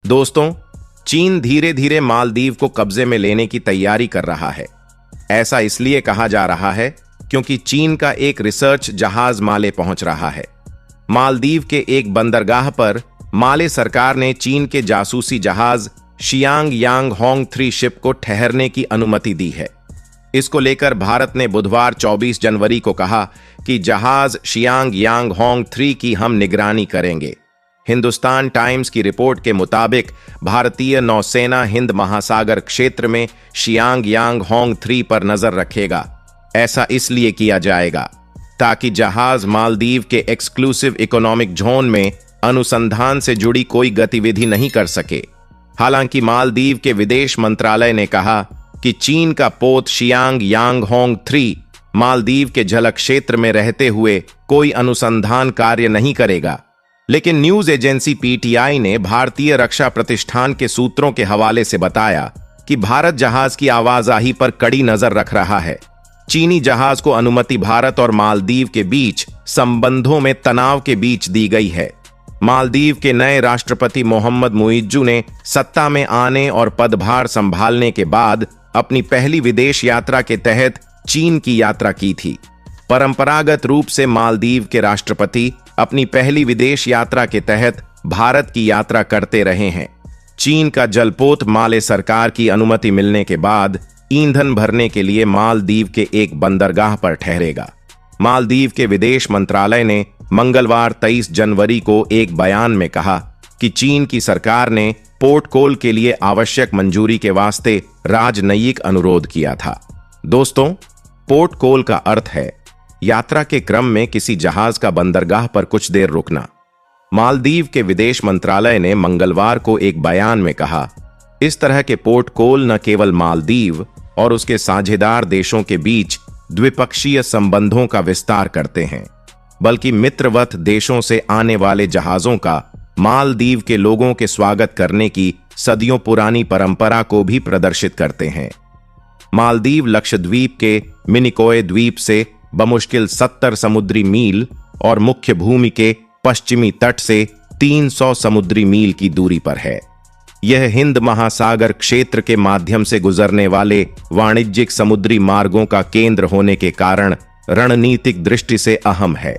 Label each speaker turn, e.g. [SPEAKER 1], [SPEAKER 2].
[SPEAKER 1] दोस्तों, चीन धीरे धीरे मालदीव को कब्जे में लेने की तैयारी कर रहा है। ऐसा इसलिए कहा जा रहा है क्योंकि चीन का एक रिसर्च जहाज माले पहुंच रहा है। मालदीव के एक बंदरगाह पर माले सरकार ने चीन के जासूसी जहाज शियांग यांग होंग 3 शिप को ठहरने की अनुमति दी है। इसको लेकर भारत ने बुधवार 24 जनवरी को कहा कि जहाज शियांग यांग होंग 3 की हम निगरानी करेंगे। हिंदुस्तान टाइम्स की रिपोर्ट के मुताबिक भारतीय नौसेना हिंद महासागर क्षेत्र में शियांग यांग होंग 3 पर नजर रखेगा। ऐसा इसलिए किया जाएगा ताकि जहाज मालदीव के एक्सक्लूसिव इकोनॉमिक जोन में अनुसंधान से जुड़ी कोई गतिविधि नहीं कर सके। हालांकि मालदीव के विदेश मंत्रालय ने कहा कि चीन का पोत शियांग यांग होंग 3 मालदीव के जल क्षेत्र में रहते हुए कोई अनुसंधान कार्य नहीं करेगा। लेकिन न्यूज एजेंसी पीटीआई ने भारतीय रक्षा प्रतिष्ठान के सूत्रों के हवाले से बताया कि भारत जहाज की आवाजाही पर कड़ी नजर रख रहा है। चीनी जहाज को अनुमति भारत और मालदीव के बीच संबंधों में तनाव के बीच दी गई है। मालदीव के नए राष्ट्रपति मोहम्मद मुइज्जू ने सत्ता में आने और पदभार संभालने के बाद अपनी पहली विदेश यात्रा के तहत चीन की यात्रा की थी। परंपरागत रूप से मालदीव के राष्ट्रपति अपनी पहली विदेश यात्रा के तहत भारत की यात्रा करते रहे हैं। चीन का जलपोत माले सरकार की अनुमति मिलने के बाद ईंधन भरने के लिए मालदीव के एक बंदरगाह पर ठहरेगा। मालदीव के विदेश मंत्रालय ने मंगलवार 23 जनवरी को एक बयान में कहा कि चीन की सरकार ने पोर्ट कोल के लिए आवश्यक मंजूरी के वास्ते राजनयिक अनुरोध किया था। दोस्तों, पोर्ट कोल का अर्थ है यात्रा के क्रम में किसी जहाज का बंदरगाह पर कुछ देर रुकना। मालदीव के विदेश मंत्रालय ने मंगलवार को एक बयान में कहा, इस तरह के पोर्ट कोल न केवल मालदीव और उसके साझेदार देशों के बीच द्विपक्षीय संबंधों का विस्तार करते हैं, बल्कि मित्रवत देशों से आने वाले जहाजों का मालदीव के लोगों के स्वागत करने की सदियों पुरानी परंपरा को भी प्रदर्शित करते हैं। मालदीव लक्षद्वीप के मिनिकोय द्वीप से बमुश्किल 70 समुद्री मील और मुख्य भूमि के पश्चिमी तट से 300 समुद्री मील की दूरी पर है। यह हिंद महासागर क्षेत्र के माध्यम से गुजरने वाले वाणिज्यिक समुद्री मार्गों का केंद्र होने के कारण रणनीतिक दृष्टि से अहम है।